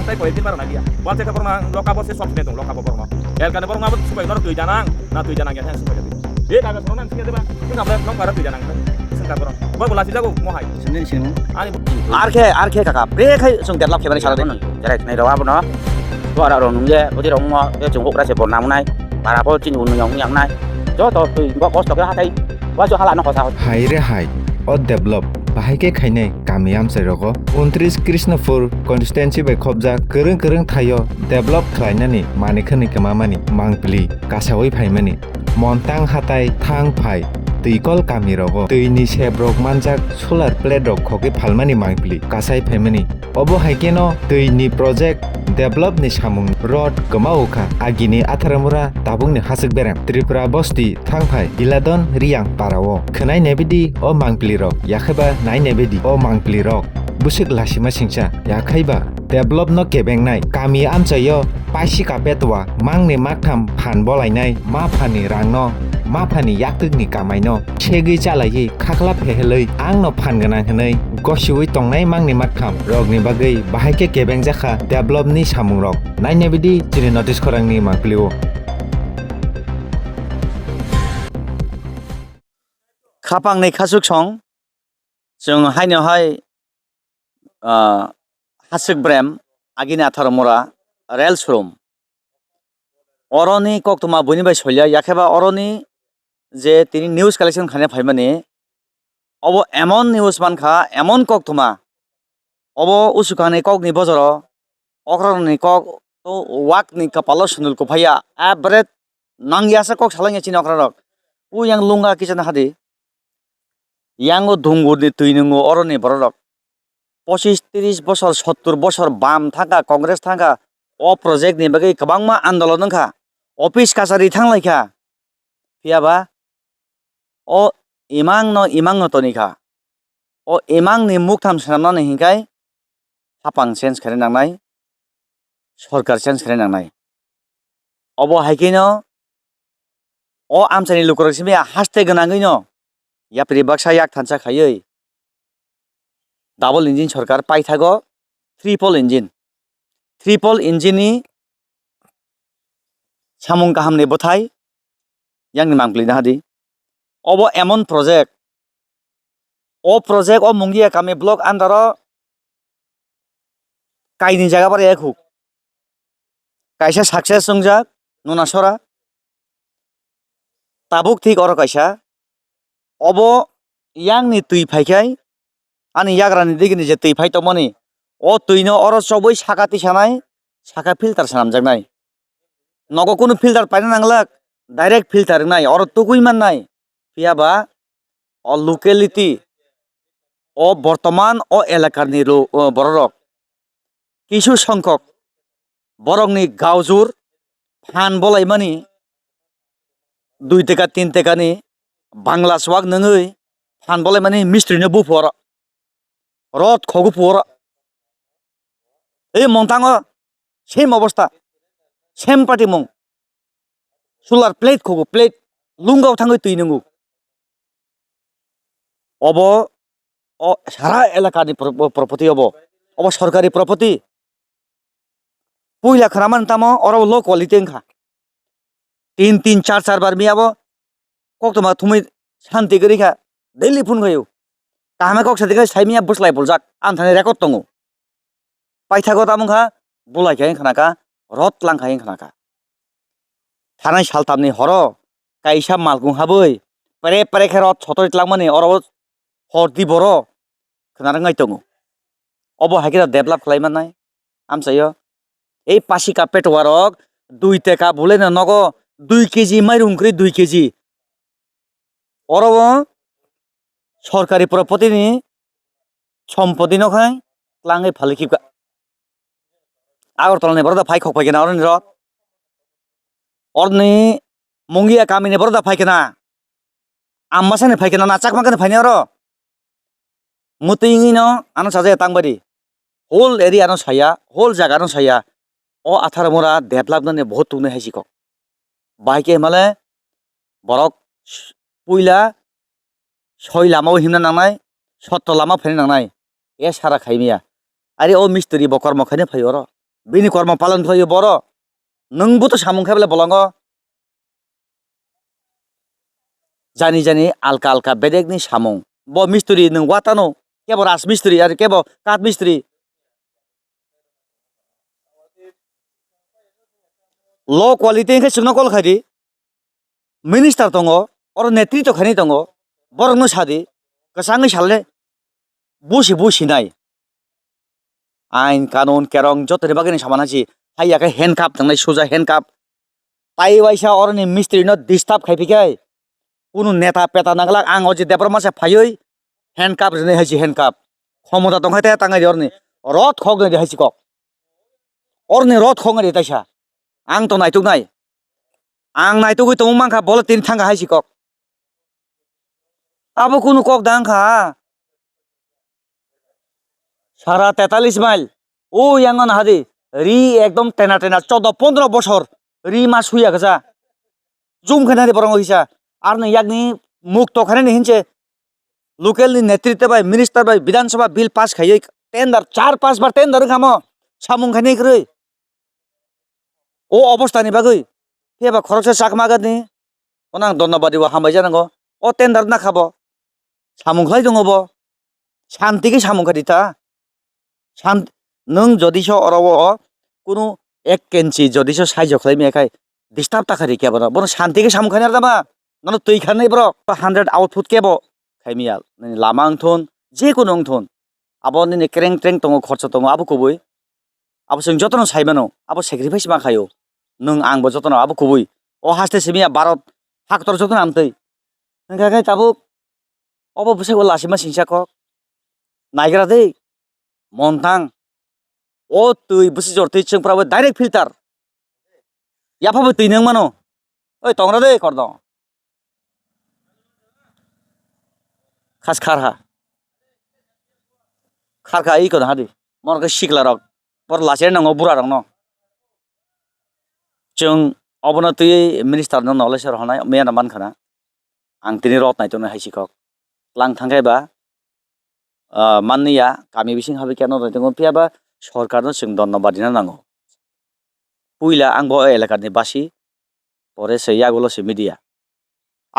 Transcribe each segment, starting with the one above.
tai poi tin barang dia wal te ka porma loka bo se sok ne dong loka bo porma el kan porma bo supai nor tu janang na tu janang ya han supai dia e kaga sonan singa deba singa bla nong bara tu janang singa porma bo bola si jago mo hai sendiri sini ani arke kakak break hai sung develop ke bani salah deh direct nih rawa bono tu ada orang nunggu bodi orang mau dia jungkuk rasa pon namun nai para pol cin unu yang nai jo to tu gua kos to ke hatai gua jo halat no kos out হাই রে হাই ও develop বাহাইকে খাইনে কামিয়াম সাইরগো 29 Krishnapur constituency বাই খবজা গরং গরং থাইও ডেভেলপ খাইনানি মানিখনি কেমামানি মাংপলি কাসাওই ফাইমানি মন্তাং হাতাই থাং ফাই tüikol kami rogo tüini sebrok manjak solar plate rok khoke phalmani mangpili kasai phaimani obo haikeno tüini project develop ni samung road kamaukha agini atharamura tabung ni hasuk berem tripura bosti thangphai iladon riang parao khnai nebidi o mangpili rok yakhaba nai nebidi o mangpili rok busuk lasima singcha yakhaiba develop no kebeng nai kami amchayo paisi kapetwa mangne maktham phan bolainai ma phani rangno ma phani yaktuk ni kamaino chegi chalai khakla phehelei angno phan ganang hnei gosiwi tongnai mangni maktham rogni bagai bahaike kebeng jakha develop ni samung rok naine bidi chini notice khorangni mangplio khapang nei khasuk song jong haino hai hasuk brem agini atharamura rail showroom oroni koktuma buni bai solya yakheba oroni যে তিনি news collection খানে ফাইমানে of এমন news মানখা এমন cock তোমা of উসুখানে cock নি বজর অক্রনি cock তো walk নি কপালো সুনুল কো ভাইয়া এবারে নাংয়াসা কক সালাঙ্গে চিন অক্ররক উ yang lunga কিচন হাদি yang ও ধুঙ্গুর নি তুইনুঙ্গো অরনি বররক 25-30 বছর 70 বছর বাম থাকা কংগ্রেস থাকা অ প্রজেক্ট নি বাগৈ গোबांमा आन्दोलन नखा অফিস কাছারি থাংলাইখা ফিয়াবা o imang no tonika o imang ni muktham sanamna ni hingkai hapang change khare nangnai sarkar change khare nangnai obo haikeno o amchani lukorok simi haste ganangui no yapri baksa yak thansa khayoi double engine sarkar paithago triple engine ni samung kaham ni bothai yang ni mangpli na hadi obo emon project o mungia kami blok andaro kaini jaga par ekhu kaisa success sungjak nuna sora tabuk thik oro kaisa obo yang ni tui phaikai ani yagrani digini je tui phai tomoni o tuino oro choboi sakati sanai saka filter sanamjaknai nogo kono filter paina nanglak direct filter nai oro tukui man nai পিয়াবা ও locality ও বর্তমান ও এলাকার নি বড়রক কিছু সংখ্যক বরংনি গাউজুর fun বলাইমানি 2 টাকা 3 টাকা নি বাংলা সোয়াগ নঙই ফান বলাইমানি মিস্ত্রিনে বুফর রদ খগুফর এই মন্তাঙ্গ সেম অবস্থা সেম পার্টি মং সোলার প্লেট খগু প্লেট লুঙ্গাও থাঙ্গই তুইনঙ্গু অব ও সারা এলাকানি প্রপার্টি অব সরকারি প্রপার্টি পুইলা খারামান তামো অরব লো কোয়ালিটি খা 3 4 বার মিয়াবো কক তোমা তুমি শান্তি করি খা ডেইলি ফোন গয়ো কামে কক সাথে সাইমিয়া বসলাই বলজাক আনথানে রেকর্ড দङो পাইথাগো তামখা বলাইखाय খানাকা রত লাংखाय খানাका थानाय सालतामनि हर काइसा मालगुं हाबै परे परे खेरत छतरित लांमानि अरब हरदि बर खोनारंगाय दङो अबो हाइकेरा डेभलप खालायमानाय आमसायो এই পাশিকা পেটওয়ারক 2 টাকা বলে না নগ 2 কেজি মাইরুং করে 2 কেজি অরব সরকারি প্রপার্টি সম্পত্তি নখায় ক্লাঙ্গে ফালিকিকা আগরতলানি বড়দা ফাই খক ফাইকেনা অরনি রত অরনি মঙ্গিয়া কামিনে বড়দা ফাইকেনা আম্মাসানে ফাইকেনা না চাকমাকানে ফাইনে অর মুতিঙিনো আনো সাজে তাংবাদি হোল এরিয়া নো সায়া হোল জায়গা নো সায়া o 18 mora develop nane bahut tungne haisiko baike male borok puila 6 lamao himna nangnai 17 lama phene nangnai e sara khaimia ari o mistri bokor mokhaine phai oro bini korma palan khayo boro nungbo to samung khaibele bolango jani jani alka alka bedek ni samung bo mistri nung watano kebo ras mistri ar kebo kat mistri low quality ke sungna kol khadi minister tongo or netrito khani tongo borong no sadi kasangi salle busi nai ain kanon kerong jotore bagani samanachi haiya ke handcuff tangnai soja handcuff tai waisa orni mistri no disturb khaipikai কোনো নেতা পেতা নাগলাক আং Aussie দেবর মাসে ফাইই handcuff জনে হাইছি handcuff ক্ষমতা দংখাইতে তাঙ্গাই অরনি রথ খগনে হাইছি cock অরনি রথ খগনে তাইসা আং তো নাইতুক নাই আং নাইতুকই তো মাংখা বলে তিন থাঙ্গা হাইছি কক আবো কোনো কক দাংখা সারা 43 মাইল ও ইয়াঙ্গন হাদি রি একদম টেনা টেনা 14-15 বছর রি মাস হুইয়া গেছা জুম খানারি বরং হইছা আর না ইয়াগনি মুখ তো খানে হিনছে লোকাল নি নেতৃত্ব বাই মিনিস্টার বাই বিধানসভা বিল পাস খাইয়ে টেন্ডার 4-5 বার টেন্ডার খামো সামুং খানি কই ও অবস্থা নি বাগৈ হেবা খরচে চাক মাগানি অনাং ধন্যবাদ দিবা হামবাই জানাঙ্গো ও টেন্ডার না খাবো সামুং খাই দङबो শান্তিকে সামুং খাদিতা শান্ত নং যদিস অরব কোনো 1 কেঞ্চি যদিস সাইজ খাইমি একাই ডিস্টার্ব তাখারি কেবো বড় শান্তিকে সামুং খানি দাবা নন তুই খানাই ব্র 100 আউটপুট কেবো খাইমিয়া লামা अंथन जे কোনো अंथन আবো নি ক্রেং ট্রেং দङ খরচ দङ আবো কবই আবো जों যতন সাইমানো আবো স্যাক্রিফাইস মা খাयो नों आंबो যতन आबो কবই ও হাসতে সিমিয়া ভারত ফাক্টর যতন আমতै नोंगागाय ताबो अबो बसे लासिमा सिंसाक नायग्रा दे मोनथां ओ तुई बसे जरतै जोंफ्राबो डाइरेक्ट फिल्टार याफाबो तुई नों मानो ओइ तंग्रा दे करद खास खारहा खारखा इ कोन हादि मनके सिखला रक पर लासे नंगो बुरा रंग न जों अबनो तुई मिनिस्टार न नलेसर हनाय मेना मानखाना आं तिनि रत नायतनो हाइसिकक लां थांगायबा माननिया गामि बिसिं हाबि केन रयतंगो पियाबा सरकारनो जों धन्यबाद दिना नांगौ पुइला आंबो एलाकानि बासि परे सैयागुलो से मिडिया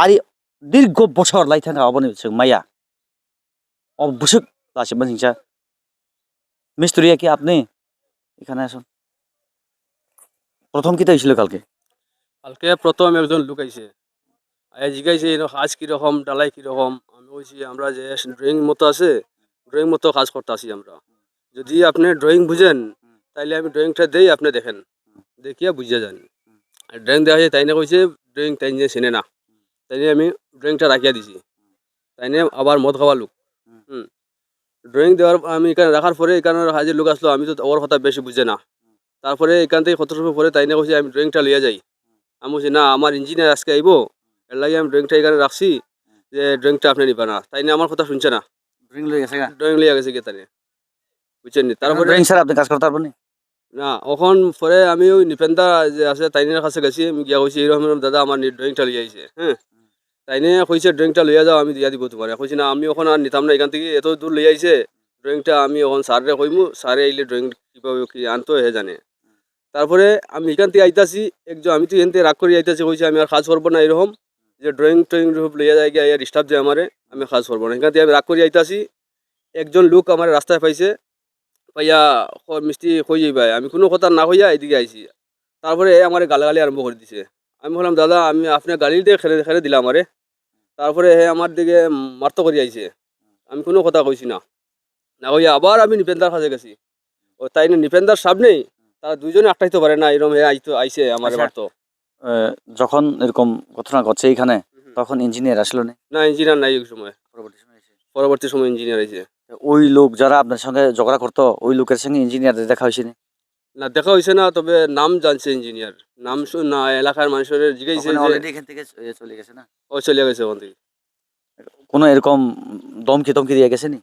आरि दीर्घ बছর লাই थांगा अबनि जों माया अब बुसुक लासिमा सिंसा मिस्त्रिया কি আপনি এখানে আসুন প্রথম কি হইছিল কালকে কালকে প্রথম একজন লোক আইছে জিজ্ঞাসা কাজ কিরকম ডালাই কিরকম আমি বলছি আমরা যে ড্রয়িং মতো আছে ড্রয়িং মতো কাজ করতে আসি আমরা যদি আপনি ড্রয়িং বুঝেন তাইলে আমি ড্রয়িংটা দেই আপনি দেখেন দেখিয়া বুঝিয়া যান আর ড্রয়িং দেখা যায় তাইনে কইছে ড্রয়িং তাই যে চেনে না তাইনে আমি ড্রয়িংটা রাখিয়া দিছি তাইনে আবার মদ খাওয়া লোক ড্রয়িং দেওয়ার আমি এখানে রাখার পরে এখানে হাজির লোক আসলো আমি তো ওর কথা বেশি বুঝে না তারপরে এখান থেকে কত সময় পরে তাইনে কইছে আমি ড্রয়িংটা লইয়া যাই আমি বলছি না আমার ইঞ্জিনিয়ার আজকে আইব এর লাগে আমি ড্রয়িংটা এখানে রাখছি যে ড্রয়িংটা আপনি নিবা না তাই না আমার কথা শুনছে না ড্রিং লই গেছে ড্রয়িং লইয়া গেছে কে তাই বুঝছেন নি তারপরে ড্রিং স্যার আপনি কাজ করতে পারবেন না ওখন পরে আমি ওই নিপেন্দা যে আছে তাইনের কাছে গেছি আমি গিয়া কইছি এরকম দাদা আমার ড্রয়িংটা লইয়া আইছে হ্যাঁ তাইনে কইছে ড্রয়িংটা লইয়া যাও আমি দিয়া দিব তোমার কইছি না আমি ওখন আর নিতাম না এখান থেকে এত দূর লইয়া আইছে ড্রয়িংটা আমি ওখন স্যাররে কইমু স্যারে আইলে ড্রয়িং কিভাবে কি আনতো হে জানে তারপরে আমি এখান থেকে আইতাছি একজন আমি তো এখান থেকে রাগ করে আইতাছি কইছি আমি আর কাজ করবো না এরকম যে ড্রয়িং রূপ লইয়া যায় গিয়া ডিস্টার্ব দেয় আমারে আমি কাজ করবো না এখান থেকে আমি রাগ করে আইতাছি একজন লোক আমার রাস্তায় পাইছে পাইয়া মিষ্টি কই যাইবা আমি কোনো কথা না কইয়া এদিকে আইছি তারপরে আমার গালাগালি আরম্ভ করে দিছে আমি বললাম দাদা আমি আপনার গাড়ি দিয়ে খেলে দিলাম আমারে তারপরে আমার দিকে মারত করে আইছে আমি কোনো কথা কইছি না না কইয়া আবার আমি নিপেন্দার কাছে গেছি ও তাই নিপেন্দার সামনেই তারা দুইজনে আটকাইতে পারে না এরকম আইছে আমার মারতো যখন এরকম ঘটনা ঘটছে এখানে তখন ইঞ্জিনিয়ার আসলো না ইঞ্জিনিয়ার নাই ওই সময় পরবর্তী সময় ইঞ্জিনিয়ার আইছে ওই লোক যারা আপনার সঙ্গে ঝগড়া করতো ওই লোকের সঙ্গে ইঞ্জিনিয়ার দেখা হয়েছে না দেখা হয়েছে না তবে নাম জানছে ইঞ্জিনিয়ার নাম না এলাকার মানুষের জিজ্ঞাসা অলরেডি এখান থেকে চলে গেছে না ও চলে গেছে ওখান থেকে কোনো এরকম দমকি দিয়ে গেছে নি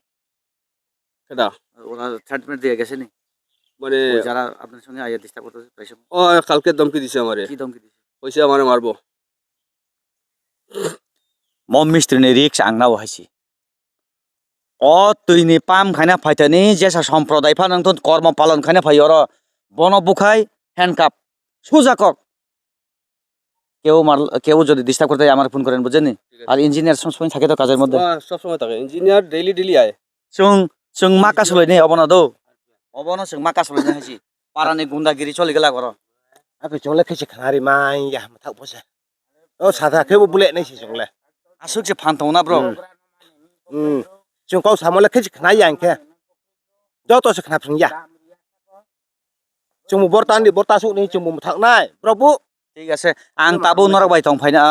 সেটা ওরা ট্রিটমেন্ট দিয়ে গেছে নি মানে যারা আপনার সঙ্গে আইয়া ডিস্টার্ব করতেছে ও কালকে ধমকি দিছে আমারে কি ধমকি দিছে কইছে আমারে মারবো মম মিস্ত্রি নে রিক্স আংনাও হাইছি অ তুইনি পাম খানা ফাইতানি যেসা সম্প্রদায় ফানাंथन কর্ম পালন খানা ফাইয়র বন বুখাই হ্যান্ডকাপ সোজা কক কেউ যদি ডিস্টার্ব করতে আমার ফোন করেন বুঝেননি আর ইঞ্জিনিয়ার সবসময় থাকে তো কাজের মধ্যে সব সময় থাকে ইঞ্জিনিয়ার ডেইলি আয় जों माका सोलायनो अबना दो अबना जों माका सोलायनो हायसि पारानि गुन्दागिरि चलि गेला गर Apa chong le khe khnari mai ya ma thau pose. O sa khe bu bule nei si chong le. आसुक J फानथावना Bru Chong kau sa mo le khe khnai yang khe. Do to se khnap sung ya. Chong mu borta su ni chong mu thak nai. Prabu ঠিক আছে आं ताबो नरक bye थं फाइना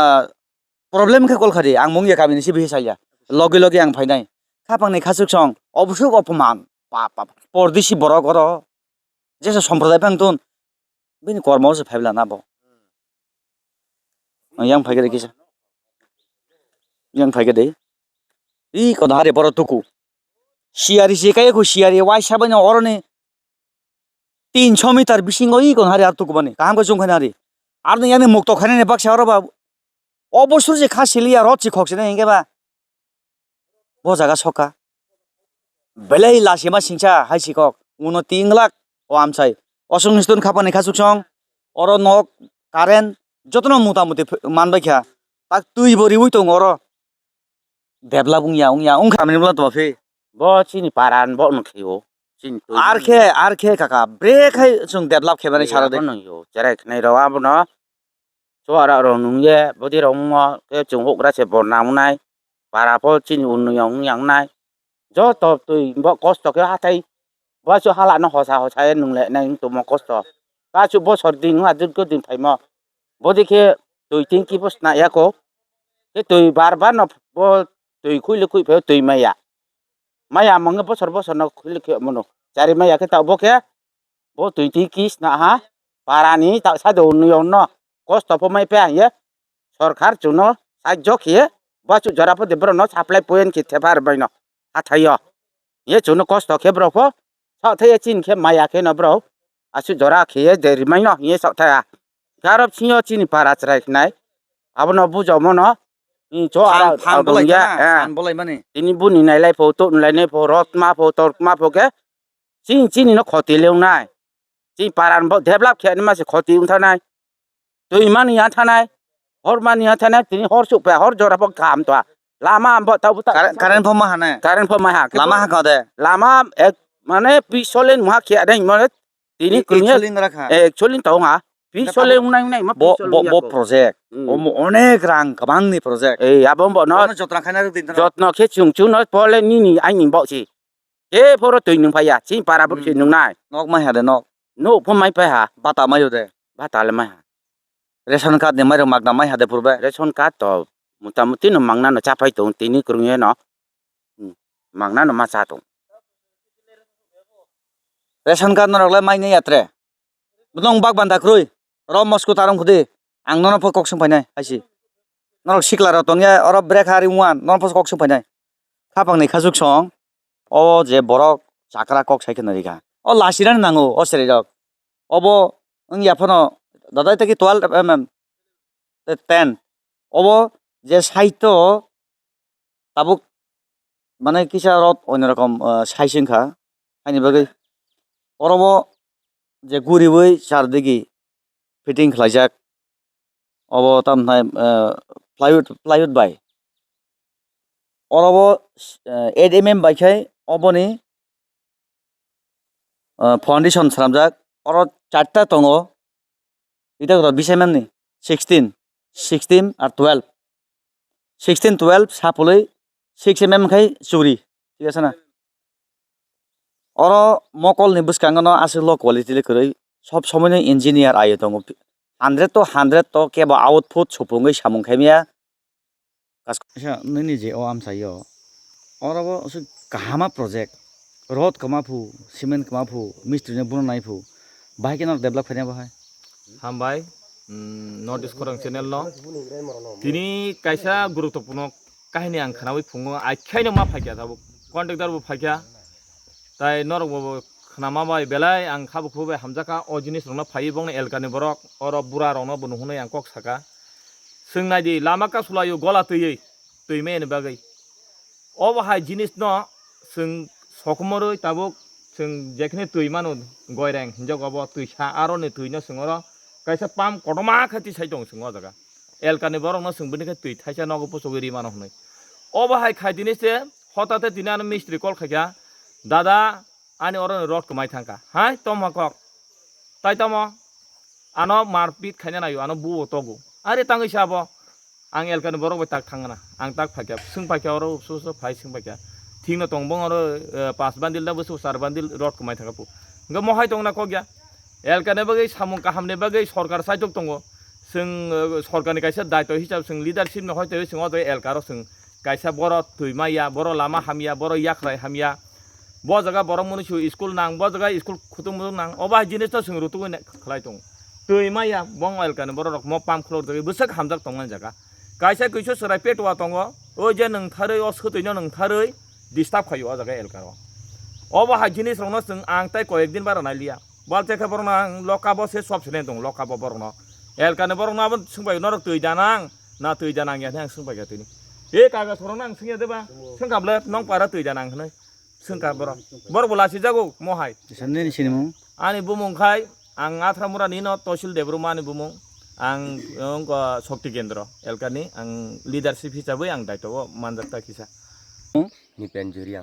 problem के कल खारि आं मंगिया गामिनि सि बिसाया लगे लगे आं फाइनाय खापांनि खासुक सं अबसुक अपमान पाप पाप परदिसि बर गर जेसे सम्प्रदाय फांतुन बिनि कर्मआव से फाइबला ना बो yang फाइगरे किसा yang फाइगरे इ कधारे बर तुकु सियारि जेकाय को सियारि वाइसा बने अरने 300 मिटार बिसिंगो इ कधारे आर तुकु बने काम को जंखानारि आर नै यानि मुक्त खाने बाक्सा अरबा अबसुर जे खासिलिया रचि खक्सिने हेंगेबा ब जागा सका बेलै लासिमा सिंसा हाइसिकक उनो 3 लाख ओ आमसाय असंनिस्तन खापानि खासुकसं अर नक कारेन्ट जतन मुतामुति मानबायखा ताक तुइ बरि उइ दङ अर देबला बुंया उंखामिनि ब्ला तफे bo chini paran bo no khio chini to आरखे काका ब्रेक है जों डेभलप खेबानि सारा दे no yo jare khnai ro abo no so ara ro nung ye bodi ro mo ke chung hok ra se bor na nai para po chini un yang yang nai jo to tui bo cost ke ha thai bo so hala no hosa nung le nai to mo cost ka chu bo sor din ha jun ko din thai mo bodi ke tui tin ki pos na ya ko ke tui bar no bo tui khui phe tui maya manga bo sor no khui ke mono cari maya ke ta bo ke bo tui ti kis na ha para ni ta sa do nu yo no cost po mai pe ye সরকার জন্য সাহায্য খেয়ে বা জরাপ দেব্র ন supply point খেতে পারবে না হাথাইয় এ জন্য কষ্ট খেব্র ফ সাথে চিন খে মায়া খে নব্র আসু জরা খেয়ে দেরিমাই ন ইয়ে সাথা গারব ছিয় চিনি পারা চরাই নাই আবন বুঝাও মন ই চ আর फान बोलाय माने তিনি বুনি নাইলাই ফটো নাইলাই ফ রতমা ফ তরকমা ফকে চিনি ন ক্ষতি লেও নাই চিন পারান ডেভেলপ খেয়ে মাসে ক্ষতি উঠা নাই তুই ইমান ইয়া থানায় hor mani hatana tini hor supe hor jora pok tham to lama ambo tau buta karen phoma hane karen pho maha lama ha kade lama ek mane pisolen muha khia dai mane tini kunya choline রাখা actually tau nga pisolen unai ma bo project অনেক রাং কাবাংনি project ei abom bo no যত্ন খানার দিন jotno khe chung no pole ni ai ning bo chi ke phoro tui nung phaya chi para bo chi nung nai nok mai hade nok no pho mai pa ha bata mayo de bata le mai ration card নেমাই মাগনা মাই হাদে পড়বে ration card to mutamuti no mangna no chapai to tini kurunye no mangna no ma cha to ration card নরলে মাই নেই আত্রে নং bug বান্দা ক্রুই র মস্কো তারং খুদে আং নন ফ কক সংফাইনাই আইসি নরক সিকলা রতনিয়া অর ব্রেক হারি ওয়ান নন ফ কক সংফাইনাই খাপাং nei খাজুক সং ও যে বরক চাকরা কক সাইকেন রিগা ও লাসিরান নাঙ্গো ও সেরে রক অব ওং ইয়াফনো দাদাই থেকে 12 mm 10 অব যে সাহিত্য তাবুক মানে কিসা রত অন্যরকম সাইসিংখা আইনি বাগै অরব যে গুরিবই চারদিকে ফিটিং খাইজাক অব তামনাই প্লাইউড বাই অরব 8 mm বাইখাই অবনি ফাউন্ডেশন সামজাক অর চারটা দङ এটা কত 20 mm নি 16 আর 12 16 12 সাপলৈ 6 mm খাই চুরি ঠিক আছে না অর মকল নি বুসকাঙ্গন আসল কোয়ালিটি লেকरै সব সময় ইঞ্জিনিয়ার আইयो দङ 100 to 100 to কেবা আউটপুট সপুঙ্গै সামুং খাইমিয়া কাসা नैनि जे ओ आमसायो अरबो काहामा प्रोजेक्ट रोड कमाफु सिमेन्ट कमाफु मिस्त्रिने बुनायफु बाहायकेन डेभलप खायना बाहाय हामबाय नर्थ इस्ट खरं चेनेल न तिनी कायसा गुरुत्वपूर्ण काहिनी आं खानावै फुङो आखायनो मा फायखा थाबो कन्ट्रेक्टर बो फायखा ताय नरक बो खानामा बाय बेलाय आं खाबु खुबे हामजाका अ जिनिस रंना फायै बंग एलकानि बरक अर बुरा रंना बो नुहुनै आं कक साका सोंनायदि लामा का सुलायो गला तैयै तैमेन बागै अ बाहाय जिनिस न जों सकमरै ताबो जों जेखिनि तुई मानो गयरें हिंजाव गाबो तुइसा आरो ने तुइनो सिङाव कायसा पाम कदमा खाथि साइ दं सिङाव जागा एलकानि बरंनो सोंबोनिखे तुइ थाइसा नगो पोसगेरि मानो हनै अबाहाय खायदिनिसे हठाते दिनानो मिस्ट्रि कल खायगा दादा आनि अरन रड कमाय थांका हाय तम हक ताइ तम आनो मारपिट खायना नायो आनो बुओ तगो अरे तांगै साबो आं एलकानि बरं बाय ताक थांगना आं ताक फायका सों फायका अरो उपसुस फाय सों फायका थिंनो तंबं अरो 5 बान्दिल दा बसु 4 बान्दिल रड कमाय थांका गो महाय दंना कग्या एलकानि बगै सामुं काहामनि बगै सरकार साइटक दंगो जों सरकारनि कायसा दायित्व हिसाब जों लिडारशिप न हयतो सिङाव एलकारो जों कायसा बर तुइमाया बर लामा हामिया बर याख्राय हामिया ब जागा बर मनुष्य स्कुल नां ब जागा स्कुल खुतुम नां अबा जिनिस तो जों रुतु खलाय दं तुइमाया बं एलकानि बर रक म पाम खलर दगे बसक हामजाक दंगन जागा कायसा कैसो सराय पेटवा दंगो ओ जे नोंथारै अ सतैनो नोंथारै डिस्टार्ब खायो अ जागा एलकारो अबा जिनिस रंनो जों आं ताइ कयेक दिन बारा नायलिया बालतेखा बरना लकाबो से सब सिने दं लकाबो बरनो एलकानि बरनाबो सोंबाय नरक तुइ दानां ना तुइ दानां या आं सोंबाय गातिनि ए कागज हरनो आं सोंया देबा सोंखाबले नं पारा तुइ दानां हनै सोंका बर बलासि जागौ महाय साननै सिनेमु आनि बुमुंखाय आं आथ्रामुरानि न तहसिल देब्रुमानि बुमुं आं शक्ति केन्द्र एलकानि आं लिडारशिप हिसाबै आं दायित्व मानजाक्ता खिसा निपेन जुरिया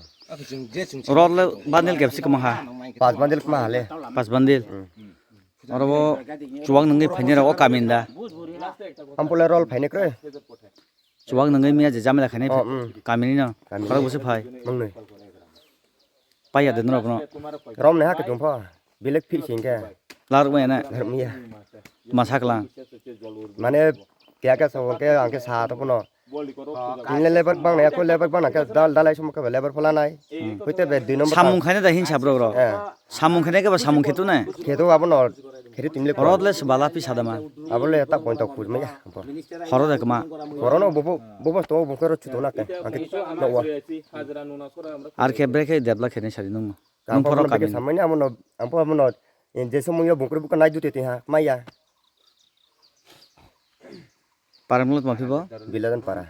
रडले बान्दिल खेबसे कमाहा 5 बान्दिल मा हाले 5 बान्दिल अरबो चुवां नोंगै फाइनेर अ कामिनदा आमपले रल फाइनेक्रे चुवां नोंगै मिया जे जामेला खाने कामिनि न खरा बसे फाय मंनै पाया देन रबनो रम ने हाके दंफा बेलेग फि सिंगे लार मैना मिया मासाकला माने त्याके सवके आंके साथ पनो लेबर बांनाय को लेबर बांना के दालाय समके लेबर फलानाय होइते बे 2 नम्बर सामुं खायने दा हिंसा ब्रो सामुं खायने के बा सामुं खेतु ना खेतो आबो न खेरि तिमले रडले बाला पि सादामा आबोले ता पॉइंट ऑफ खुद मया हरो दे कमा कोरोना बोबो तो बकर छुतो ना के आंके नवा आर के ब्रेक देबला खेने सारि नं नम फरो के सामने आमनो आमनो जे समयो बकर बुक नाय दुते हा माया पारमुलत माफिबो बिलादन पारा